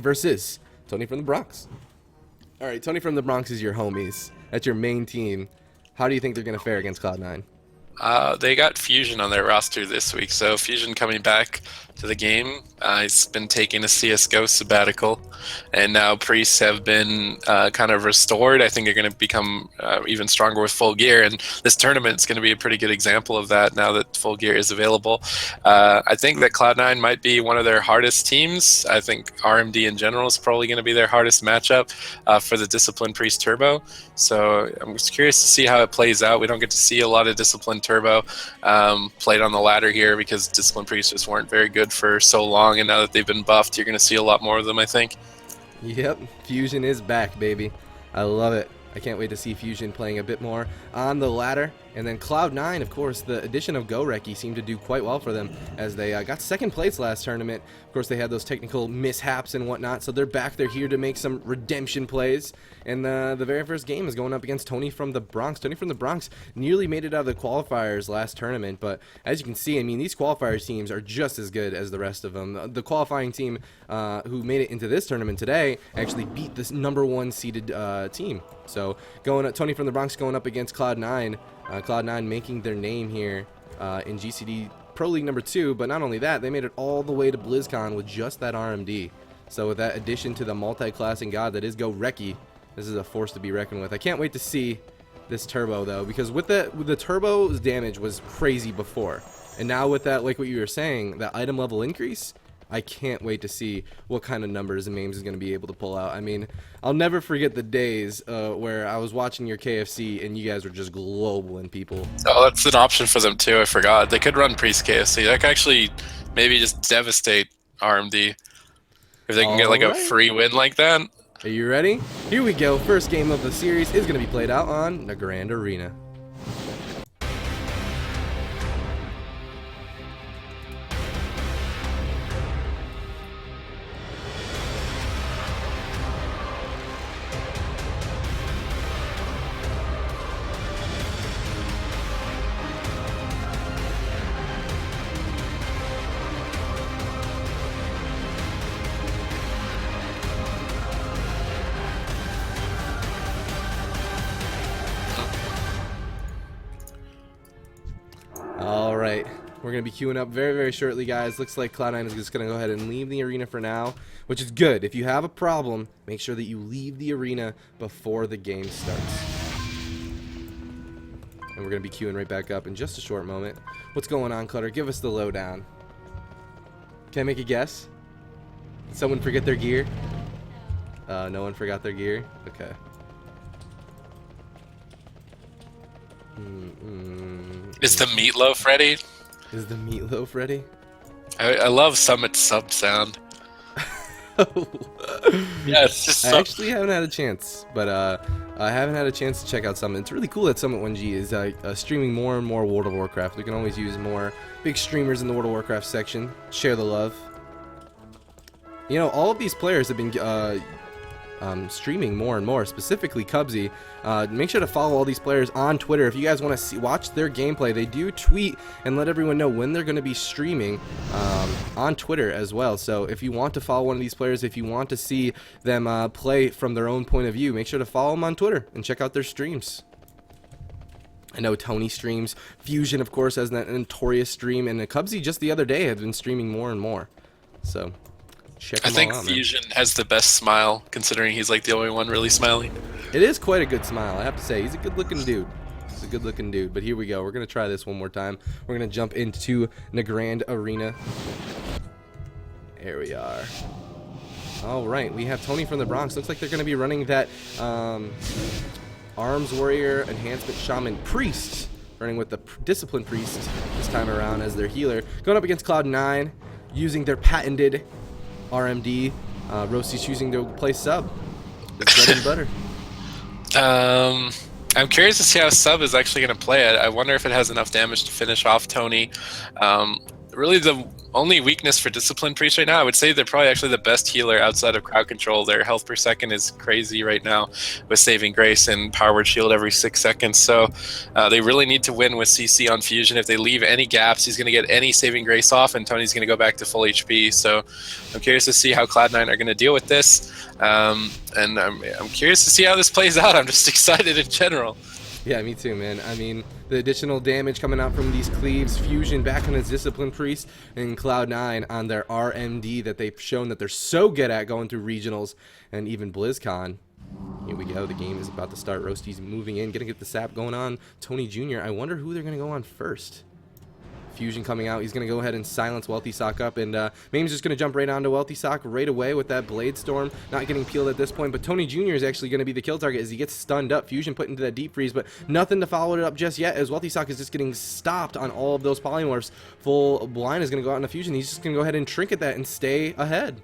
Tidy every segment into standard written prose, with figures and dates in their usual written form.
versus Tony from the Bronx. All right, Tony from the Bronx is your homies. That's your main team. How do you think they're going to fare against Cloud9? They got Fusion on their roster this week, so Fusion coming back to the game. He's been taking a CSGO sabbatical, and now Priests have been kind of restored. I think they're going to become even stronger with full gear, and this tournament is going to be a pretty good example of that now that full gear is available. I think that Cloud9 might be one of their hardest teams. I think RMD in general is probably going to be their hardest matchup for the Discipline Priest Turbo. So I'm just curious to see how it plays out. We don't get to see a lot of Discipline Turbo played on the ladder here because Discipline Priests just weren't very good for so long, and now that they've been buffed, you're going to see a lot more of them, I think. Yep, Fusion is back, baby. I love it. I can't wait to see Fusion playing a bit more on the ladder. And then Cloud9, of course, the addition of Goreki seemed to do quite well for them as they got second place last tournament. Of course, they had those technical mishaps and whatnot, so they're back. They're here to make some redemption plays. And the very first game is going up against Tony from the Bronx. Tony from the Bronx nearly made it out of the qualifiers last tournament, but as you can see, I mean, these qualifiers teams are just as good as the rest of them. The qualifying team who made it into this tournament today actually beat this #1 seeded team. So Tony from the Bronx going up against Cloud9. Cloud9 making their name here in GCD Pro League #2, but not only that, they made it all the way to BlizzCon with just that RMD. So with that addition to the multi-classing god that is Goreki, this is a force to be reckoned with. I can't wait to see this turbo though, because with the turbo's damage was crazy before, and now with that, like what you were saying, that item level increase, I can't wait to see what kind of numbers and Mames is going to be able to pull out. I mean, I'll never forget the days where I was watching your KFC and you guys were just globaling people. Oh, that's an option for them too. I forgot. They could run Priest KFC. That could actually maybe just devastate RMD if they can get like a free win like that. Are you ready? Here we go. First game of the series is going to be played out on the Grand Arena. Alright, we're going to be queuing up very, very shortly, guys. Looks like Cloud9 is just going to go ahead and leave the arena for now, which is good. If you have a problem, make sure that you leave the arena before the game starts. And we're going to be queuing right back up in just a short moment. What's going on, Clutter? Give us the lowdown. Can I make a guess? Did someone forget their gear? No one forgot their gear? Okay. Is the meatloaf ready? Is the meatloaf ready? I love Summit sub sound. Yeah, it's just I actually haven't had a chance, but I haven't had a chance to check out Summit. It's really cool that Summit 1G is streaming more and more World of Warcraft. We can always use more big streamers in the World of Warcraft section. Share the love. You know, all of these players have been streaming more and more, specifically Cubsy. Make sure to follow all these players on Twitter if you guys want to watch their gameplay. They do tweet and let everyone know when they're going to be streaming on Twitter as well. So if you want to follow one of these players, if you want to see them play from their own point of view, make sure to follow them on Twitter and check out their streams. I know Tony streams. Fusion, of course, has that notorious stream, and Cubsy just the other day had been streaming more and more. So I think Fusion has the best smile, considering he's like the only one really smiling. It is quite a good smile, I have to say. He's a good-looking dude. He's a good-looking dude. But here we go. We're going to try this one more time. We're going to jump into the Grand Arena. There we are. All right, we have Tony from the Bronx. Looks like they're going to be running that Arms Warrior Enhancement Shaman Priest, running with the Discipline Priest this time around as their healer. Going up against Cloud9, using their patented RMD. Roasty's choosing to play sub. It's bread and butter. I'm curious to see how sub is actually going to play it. I wonder if it has enough damage to finish off Tony. really the only weakness for Discipline Priest right now. I would say they're probably actually the best healer outside of Crowd Control. Their health per second is crazy right now with Saving Grace and Power Word Shield every 6 seconds. So they really need to win with CC on Fusion. If they leave any gaps, he's going to get any Saving Grace off, and Tony's going to go back to full HP. So I'm curious to see how Cloud9 are going to deal with this. And I'm curious to see how this plays out. I'm just excited in general. Yeah, me too, man. I mean, the additional damage coming out from these cleaves, Fusion back on his Discipline Priest, and Cloud9 on their RMD that they've shown that they're so good at going through regionals and even BlizzCon. Here we go. The game is about to start. Roasty's moving in, gonna get the sap going on. Tony Jr. I wonder who they're gonna go on first. Fusion coming out. He's going to go ahead and silence Wealthy Sock up, and Mame's just going to jump right onto Wealthy Sock right away with that Blade Storm. Not getting peeled at this point, but Tony Jr. is actually going to be the kill target as he gets stunned up. Fusion put into that deep freeze, but nothing to follow it up just yet as Wealthy Sock is just getting stopped on all of those polymorphs. Full blind is going to go out into Fusion. He's just going to go ahead and trinket that and stay ahead.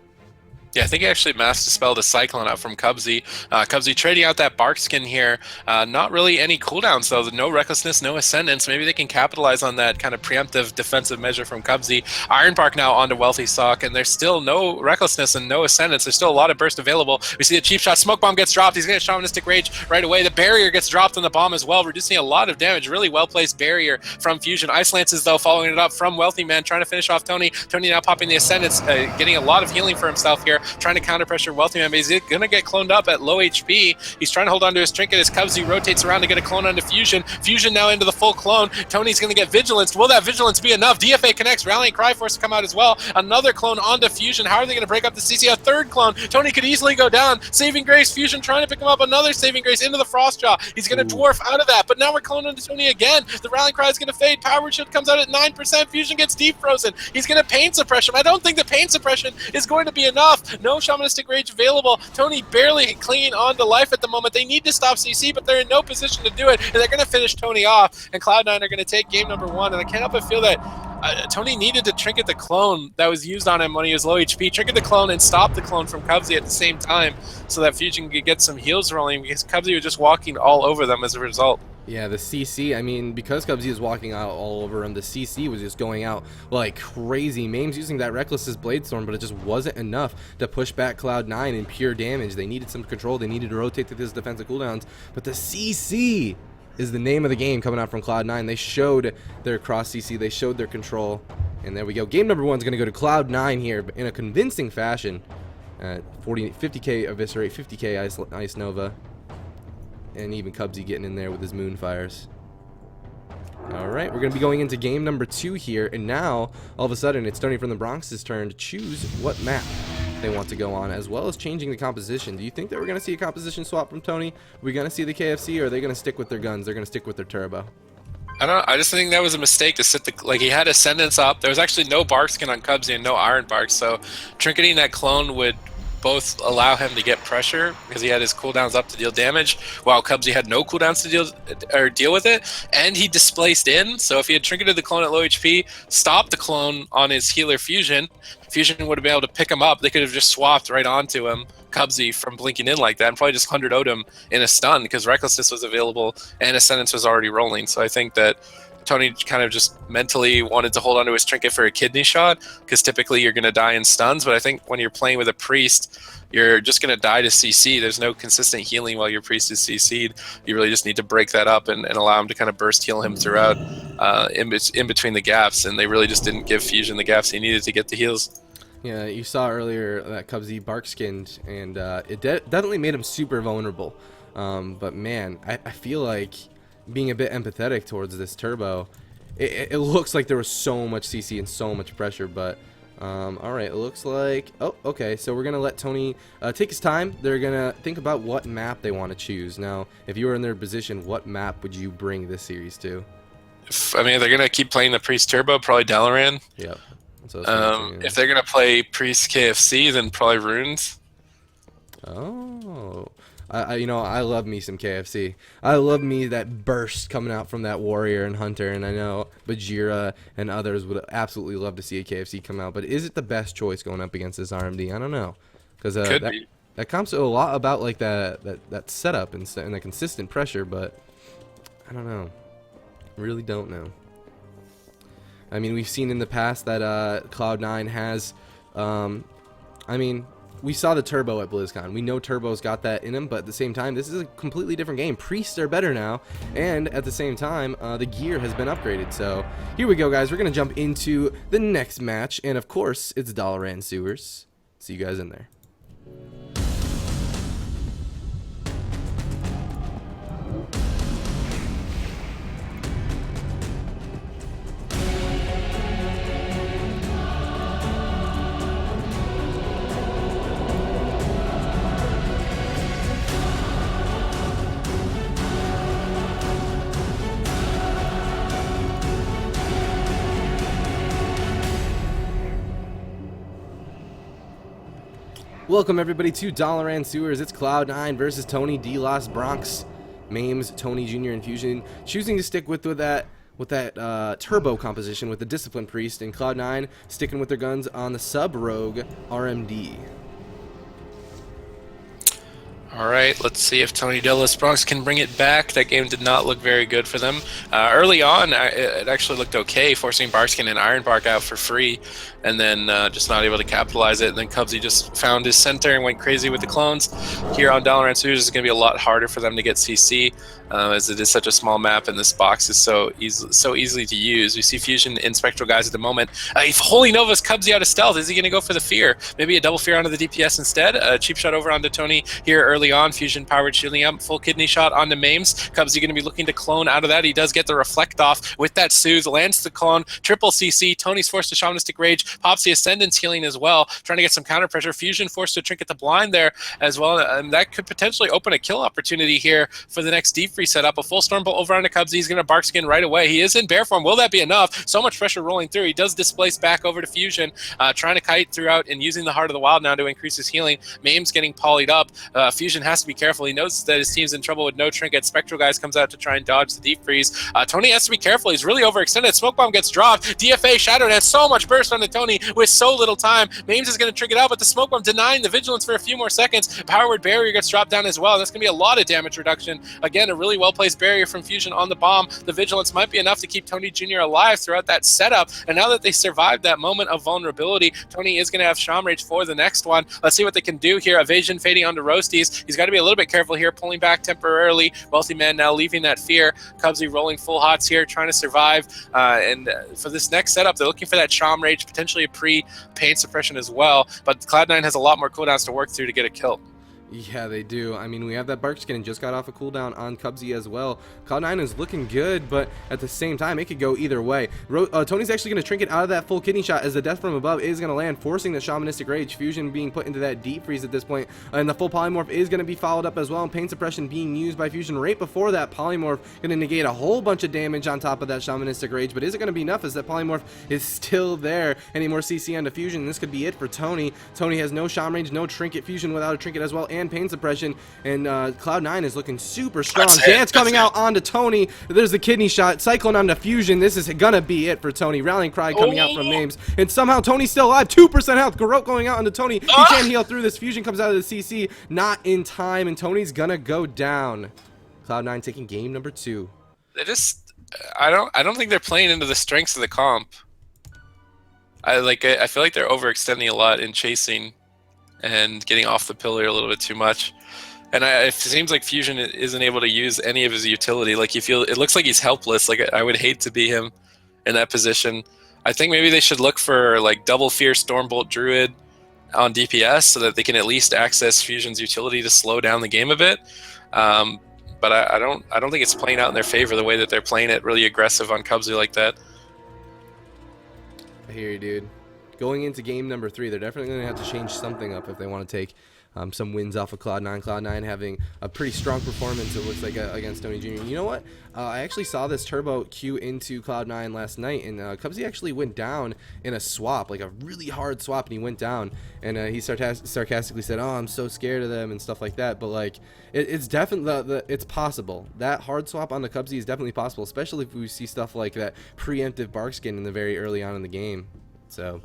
Yeah, I think he actually mass dispelled a Cyclone out from Cubsy. Cubsy trading out that Bark Skin here. Not really any cooldowns, though. No Recklessness, no Ascendance. Maybe they can capitalize on that kind of preemptive defensive measure from Cubsy. Iron Bark now onto Wealthy Sock, and there's still no Recklessness and no Ascendance. There's still a lot of burst available. We see the Cheap Shot. Smoke Bomb gets dropped. He's going to Shamanistic Rage right away. The Barrier gets dropped on the bomb as well, reducing a lot of damage. Really well-placed Barrier from Fusion. Ice Lances, though, following it up from Wealthy Man, trying to finish off Tony. Tony now popping the Ascendance, getting a lot of healing for himself here, trying to counter pressure Wealthy Man, but he's going to get cloned up at low HP. He's trying to hold on to his trinket as Cubsy rotates around to get a clone onto Fusion. Fusion now into the full clone. Tony's going to get Vigilance. Will that Vigilance be enough? DFA connects. Rallying Cry Force to come out as well. Another clone onto Fusion. How are they going to break up the CC? A third clone. Tony could easily go down. Saving Grace. Fusion trying to pick him up. Another Saving Grace into the Frostjaw. He's going to dwarf out of that, but now we're cloning into Tony again. The Rallying Cry is going to fade. Power Word Shield comes out at 9%. Fusion gets deep frozen. He's going to Pain Suppression. I don't think the Pain Suppression is going to be enough. No Shamanistic Rage available. Tony barely clinging on to life at the moment. They need to stop CC, but they're in no position to do it, and they're going to finish Tony off, and Cloud9 are going to take game number 1, and I can't help but feel that Tony needed to trinket the clone that was used on him when he was low HP, trinket the clone and stop the clone from Cubsy at the same time so that Fusion could get some heals rolling, because Cubsy was just walking all over them as a result. Yeah, the CC, I mean, because Cubsy was walking out all over him, the CC was just going out like crazy. Mame's using that Reckless's Blade Storm, but it just wasn't enough to push back Cloud9 in pure damage. They needed some control. They needed to rotate through these defensive cooldowns, but the CC is the name of the game coming out from Cloud9. They showed their cross CC. They showed their control, and there we go. Game number 1 is going to go to Cloud9 here in a convincing fashion. 50k Eviscerate, 50k Ice Nova. And even Cubsy getting in there with his Moonfires. Alright, we're going to be going into game number 2 here. And now, all of a sudden, it's Tony from the Bronx's turn to choose what map they want to go on, as well as changing the composition. Do you think that we're going to see a composition swap from Tony? Are we going to see the KFC, or are they going to stick with their guns? They're going to stick with their turbo. I don't know. I just think that was a mistake to sit like he had Ascendance up. There was actually no Bark Skin on Cubsy and no Iron Bark, so trinketing that clone would both allow him to get pressure because he had his cooldowns up to deal damage, while Cubsy had no cooldowns to deal with it, and he displaced in. So if he had trinketed the clone at low HP, stopped the clone on his healer Fusion would have been able to pick him up. They could have just swapped right onto him, Cubsy, from blinking in like that, and probably just 100-0'd him in a stun because Recklessness was available and Ascendance was already rolling. So I think that Tony kind of just mentally wanted to hold onto his trinket for a kidney shot, because typically you're going to die in stuns, but I think when you're playing with a priest, you're just going to die to CC. There's no consistent healing while your priest is CC'd. You really just need to break that up and allow him to kind of burst heal him throughout in between the gaps, and they really just didn't give Fusion the gaps he needed to get the heals. Yeah, you saw earlier that Cubsy bark skinned, and it definitely made him super vulnerable. But man, I feel like being a bit empathetic towards this turbo, it looks like there was so much CC and so much pressure, but alright, it looks like, oh, okay, so we're gonna let Tony take his time. They're gonna think about what map they want to choose. Now, if you were in their position, what map would you bring this series to? I mean, if they're gonna keep playing the Priest Turbo, probably Dalaran. Yep. If they're gonna play Priest KFC, then probably Runes. Oh, you know, I love me some KFC. I love me that burst coming out from that Warrior and Hunter, and I know Bajira and others would absolutely love to see a KFC come out. But is it the best choice going up against this RMD? I don't know, because that comes to a lot about like that setup and the consistent pressure. But I don't know, really don't know. I mean, we've seen in the past that Cloud9 has, I mean, we saw the Turbo at BlizzCon. We know Turbo's got that in him, but at the same time, this is a completely different game. Priests are better now, and at the same time, the gear has been upgraded. So here we go, guys. We're going to jump into the next match, and of course, it's Dalaran Sewers. See you guys in there. Welcome everybody to Dalaran Sewers. It's Cloud9 versus Tony D. Los Bronx. Mames, Tony Jr. and Fusion choosing to stick with that turbo composition with the Discipline Priest, and Cloud9 sticking with their guns on the Sub Rogue RMD. All right, let's see if Tony De Los Bronx can bring it back. That game did not look very good for them. Early on, it actually looked okay, forcing Barkskin and Ironbark out for free, and then just not able to capitalize it. And then Cubsy just found his center and went crazy with the clones. Here on Dalaran Sewers, it's going to be a lot harder for them to get CC, as it is such a small map, and this box is so easily to use. We see Fusion in Spectral Guys at the moment. If Holy Nova's Cubsy out of stealth, is he going to go for the Fear? Maybe a double Fear onto the DPS instead? A cheap shot over onto Tony here early on. Fusion powered shielding up, full kidney shot onto Mames. Cubsy going to be looking to clone out of that. He does get the reflect off with that Soothe, lands the clone, triple CC. Tony's forced to Shamanistic Rage, pops the Ascendance healing as well, trying to get some counter pressure. Fusion forced to trinket the blind there as well, and that could potentially open a kill opportunity here for the next deep free setup. A full Stormbolt over onto Cubsy. He's going to Barkskin right away. He is in bear form. Will that be enough? So much pressure rolling through. He does displace back over to Fusion, trying to kite throughout and using the Heart of the Wild now to increase his healing. Mames getting polyed up. Fusion has to be careful. He knows that his team's in trouble with no trinket. Spectral Guys comes out to try and dodge the deep freeze. Tony has to be careful. He's really overextended. Smoke Bomb gets dropped. DFA Shadowed has so much burst onto Tony with so little time. Mames is going to trinket out, but the Smoke Bomb denying the Vigilance for a few more seconds. Powered Barrier gets dropped down as well. That's going to be a lot of damage reduction. Again, a really well-placed barrier from Fusion on the bomb. The Vigilance might be enough to keep Tony Jr. alive throughout that setup. And now that they survived that moment of vulnerability, Tony is going to have Sham Rage for the next one. Let's see what they can do here. Evasion fading onto Roasties. He's got to be a little bit careful here, pulling back temporarily. Wealthy Man now leaving that fear. Cubsy rolling full hots here, trying to survive. And for this next setup, they're looking for that Sham Rage, potentially a pre-pain suppression as well. But Cloud9 has a lot more cooldowns to work through to get a kill. Yeah, they do. I mean, we have that Barkskin and just got off a cooldown on Cubsy as well. Cloud9 is looking good, but at the same time, it could go either way. Tony's actually going to trinket out of that full kidney shot as the Death from Above is going to land, forcing the Shamanistic Rage. Fusion being put into that deep freeze at this point, and the full Polymorph is going to be followed up as well, and Pain Suppression being used by Fusion right before that Polymorph, going to negate a whole bunch of damage on top of that Shamanistic Rage, but is it going to be enough as that Polymorph is still there? Any more CC onto Fusion? This could be it for Tony. Tony has no Sham Range, no trinket. Fusion without a trinket as well, and Pain Suppression. And Cloud9 is looking super strong. Dance coming out onto Tony. There's the kidney shot. Cyclone onto Fusion. This is gonna be it for Tony. Rallying Cry coming out from Mames. And somehow Tony's still alive. 2% health. Garrote going out onto Tony. He can't heal through this. Fusion comes out of the CC. Not in time. And Tony's gonna go down. Cloud9 taking game number 2. They just, I don't think they're playing into the strengths of the comp. I feel like they're overextending a lot in chasing and getting off the pillar a little bit too much. And it seems like Fusion isn't able to use any of his utility. Like it looks like he's helpless. Like I would hate to be him in that position. I think maybe they should look for like double Fear Stormbolt Druid on DPS so that they can at least access Fusion's utility to slow down the game a bit. But I don't think it's playing out in their favor the way that they're playing it really aggressive on Cubsy like that. I hear you, dude. Going into game number 3, they're definitely going to have to change something up if they want to take some wins off of Cloud9. Cloud9 having a pretty strong performance, it looks like, against Tony Jr. You know what? I actually saw this Turbo queue into Cloud9 last night, and Cubsy actually went down in a swap, like a really hard swap, and he went down, and he sarcastically said, "Oh, I'm so scared of them," and stuff like that. But like, it's definitely it's possible. That hard swap on the Cubsy is definitely possible, especially if we see stuff like that preemptive Barkskin in the very early on in the game. So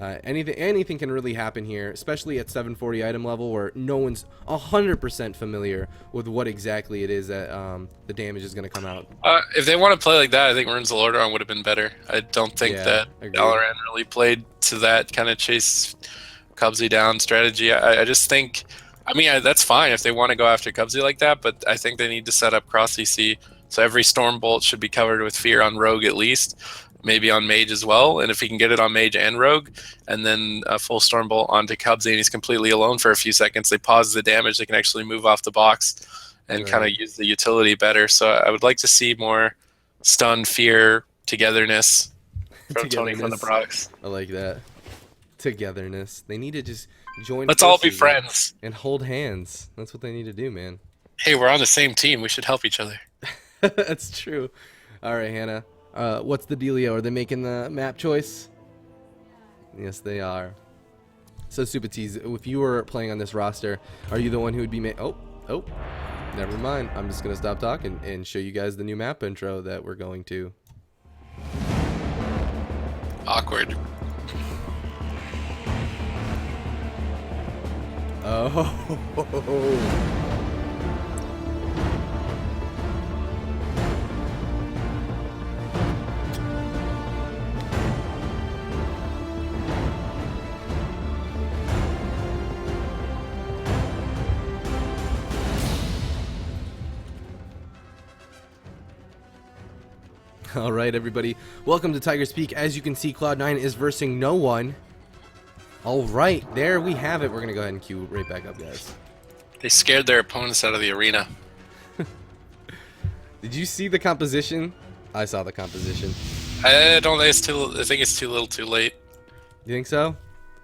Anything can really happen here, especially at 740 item level, where no one's 100% familiar with what exactly it is that the damage is going to come out. If they want to play like that, I think Runes of Lordaeron would have been better. I don't think that Valorant really played to that kind of chase Cubsy down strategy. I just think, I mean, that's fine if they want to go after Cubsy like that, but I think they need to set up cross CC. So every Stormbolt should be covered with Fear on Rogue at least. Maybe on Mage as well, and if he can get it on Mage and Rogue, and then a full Stormbolt onto Cubsy, and he's completely alone for a few seconds, they pause the damage, they can actually move off the box and kind of use the utility better. So I would like to see more stun, fear, togetherness from Tony from the Bronx. I like that. Togetherness. They need to just join. Let's all be friends. And hold hands. That's what they need to do, man. Hey, we're on the same team. We should help each other. That's true. All right, Hannah. What's the dealio? Are they making the map choice? Yes, they are. So, Supatees, if you were playing on this roster, are you the one who would be oh, never mind. I'm just going to stop talking and show you guys the new map intro that we're going to. Awkward. Oh. All right, everybody. Welcome to Tiger's Peak. As you can see, Cloud9 is versing no one. All right, there we have it. We're going to go ahead and queue right back up, guys. They scared their opponents out of the arena. Did you see the composition? I saw the composition. I don't think it's too. I think it's too little, too late. You think so?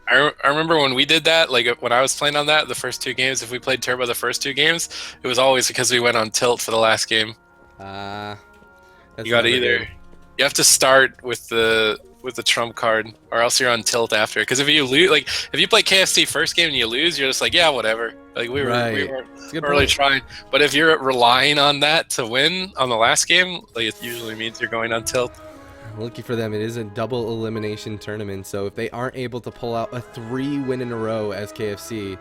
I remember when we did that, like when I was playing on that, the first two games, if we played Turbo the first two games, it was always because we went on tilt for the last game. You got either. You have to start with the trump card, or else you're on tilt after. Because if you lose, like if you play KFC first game and you lose, you're just like, yeah, whatever. Like we weren't really trying. But if you're relying on that to win on the last game, like it usually means you're going on tilt. Lucky for them, it is a double elimination tournament. So if they aren't able to pull out a 3 win in a row as KFC,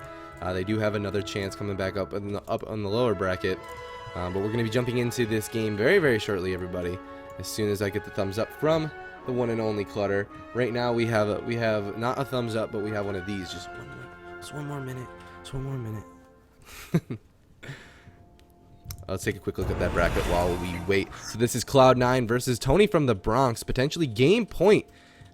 they do have another chance coming back up on the lower bracket. But we're going to be jumping into this game very, very shortly, everybody. As soon as I get the thumbs up from the one and only Clutter. Right now we have not a thumbs up, but we have one of these. Just one more minute. Just one more minute. Let's take a quick look at that bracket while we wait. So this is Cloud9 versus Tony from the Bronx. Potentially game point.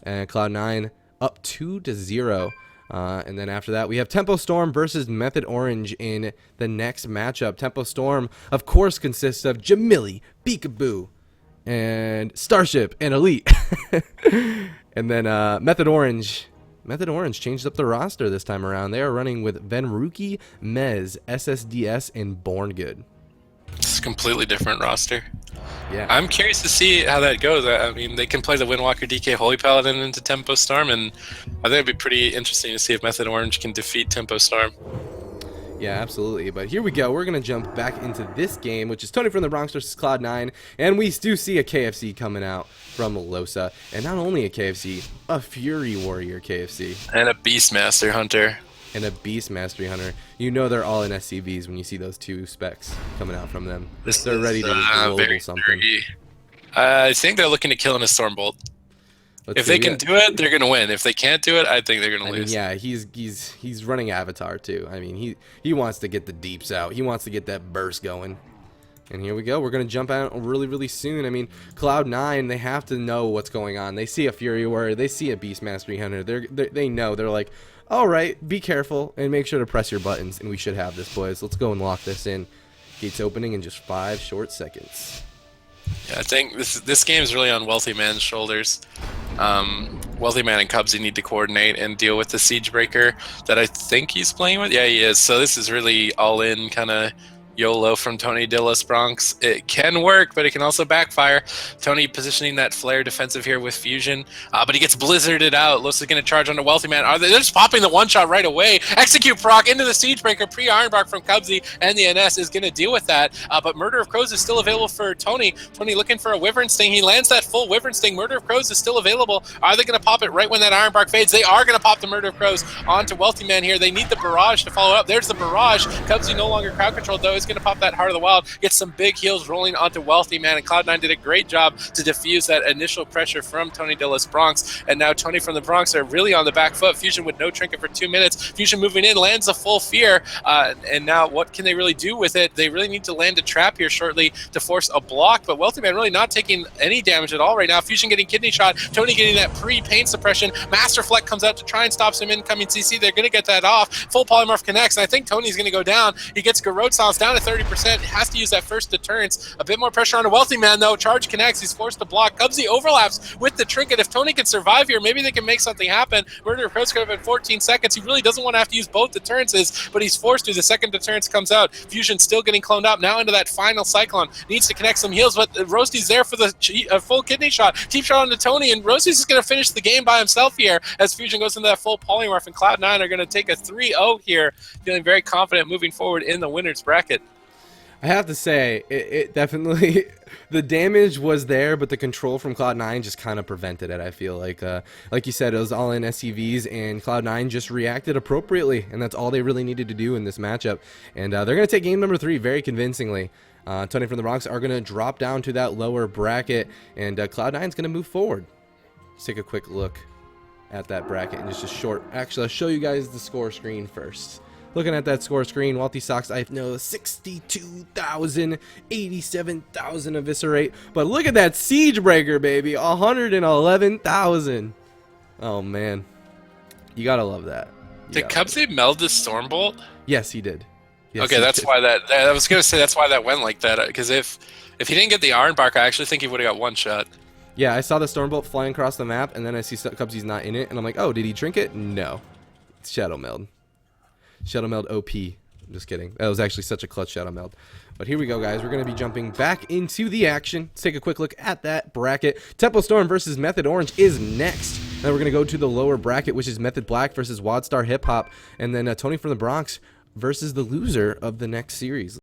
And Cloud9 up 2-0. And then after that, we have Tempo Storm versus Method Orange in the next matchup. Tempo Storm, of course, consists of Jamili, Peekaboo, and Starship, and Elite. And then Method Orange changed up the roster this time around. They are running with Venruki, Mez, SSDS, and Born Good. It's a completely different roster. Yeah, I'm curious to see how that goes. I mean, they can play the Windwalker DK Holy Paladin into Tempo Storm, and I think it'd be pretty interesting to see if Method Orange can defeat Tempo Storm. Yeah, absolutely. But here we go. We're going to jump back into this game, which is Tony from the Bronx versus Cloud9, and we do see a KFC coming out from Losa, and not only a KFC, a Fury Warrior KFC. And a Beastmaster Hunter. And a Beast Mastery Hunter. You know they're all in SCVs when you see those two specs coming out from them. They're ready to global something. I think they're looking to kill in a Stormbolt. If they can do it, they're gonna win. If they can't do it, I think they're gonna lose. Yeah, he's running Avatar too. I mean, he wants to get the deeps out. He wants to get that burst going. And here we go. We're gonna jump out really, really soon. I mean, Cloud9, they have to know what's going on. They see a Fury Warrior, they see a Beast Mastery Hunter. They know. They're like, all right, be careful and make sure to press your buttons. And we should have this, boys. Let's go and lock this in. Gates opening in just 5 short seconds. Yeah, I think this game is really on Wealthy Man's shoulders. Wealthy Man and Cubsy need to coordinate and deal with the Siege Breaker that I think he's playing with. Yeah, he is. So this is really all in kind of YOLO from Tony Dillis Bronx. It can work, but it can also backfire. Tony positioning that flare defensive here with Fusion, but he gets blizzarded out. Los is going to charge on a Wealthy Man. They're just popping the one-shot right away. Execute proc into the Siegebreaker. Pre-Ironbark from Cubsy, and the NS is going to deal with that. But Murder of Crows is still available for Tony. Tony looking for a Wyvern Sting. He lands that full Wyvern Sting. Murder of Crows is still available. Are they going to pop it right when that Ironbark fades? They are going to pop the Murder of Crows onto Wealthy Man here. They need the barrage to follow up. There's the barrage. Cubsy no longer crowd controlled, though. He's going to pop that Heart of the Wild, get some big heals rolling onto Wealthy Man, and Cloud9 did a great job to diffuse that initial pressure from Tony Dillis Bronx, and now Tony from the Bronx are really on the back foot. Fusion with no trinket for 2 minutes. Fusion moving in, lands a full fear, and now what can they really do with it? They really need to land a trap here shortly to force a block, but Wealthy Man really not taking any damage at all right now. Fusion getting kidney shot, Tony getting that pre-pain suppression. Master Fleck comes out to try and stop some incoming CC. They're going to get that off. Full polymorph connects, and I think Tony's going to go down. He gets Garrote Silence down to 30%. Has to use that first deterrence. A bit more pressure on a Wealthy Man, though. Charge connects. He's forced to block. Cubsy overlaps with the trinket. If Tony can survive here, maybe they can make something happen. Murder of Crows could have been 14 seconds. He really doesn't want to have to use both deterrences, but he's forced to. The second deterrence comes out. Fusion still getting cloned up. Now into that final Cyclone. Needs to connect some heals, but Roasty's there for the full kidney shot. Deep shot onto Tony, and Roasty's just going to finish the game by himself here as Fusion goes into that full polymorph, and Cloud9 are going to take a 3-0 here. Feeling very confident moving forward in the winner's bracket. I have to say, it definitely, the damage was there, but the control from Cloud9 just kind of prevented it, I feel like. Like you said, it was all in SCVs, and Cloud9 just reacted appropriately, and that's all they really needed to do in this matchup. And they're going to take game number 3 very convincingly. Tony from the Bronx are going to drop down to that lower bracket, and Cloud9 is going to move forward. Let's take a quick look at that bracket and just a short, actually, I'll show you guys the score screen first. Looking at that score screen, Wealthy Sox, I know 62,000, 87,000 eviscerate. But look at that Siegebreaker, baby, 111,000. Oh, man. You gotta love that. Did Cubsy meld the Stormbolt? Yes, he did. Yes, okay, that's why that, I was going to say that's why that went like that. Because if he didn't get the Ironbark, I actually think he would have got one shot. Yeah, I saw the Stormbolt flying across the map, and then I see Cubsy's not in it, and I'm like, oh, did he drink it? No. It's Shadow Meld. Shadow Meld OP. I'm just kidding. That was actually such a clutch Shadow Meld. But here we go, guys. We're going to be jumping back into the action. Let's take a quick look at that bracket. Tempo Storm versus Method Orange is next. Then we're going to go to the lower bracket, which is Method Black versus Wadstar Hip Hop. And then Tony from the Bronx versus the loser of the next series.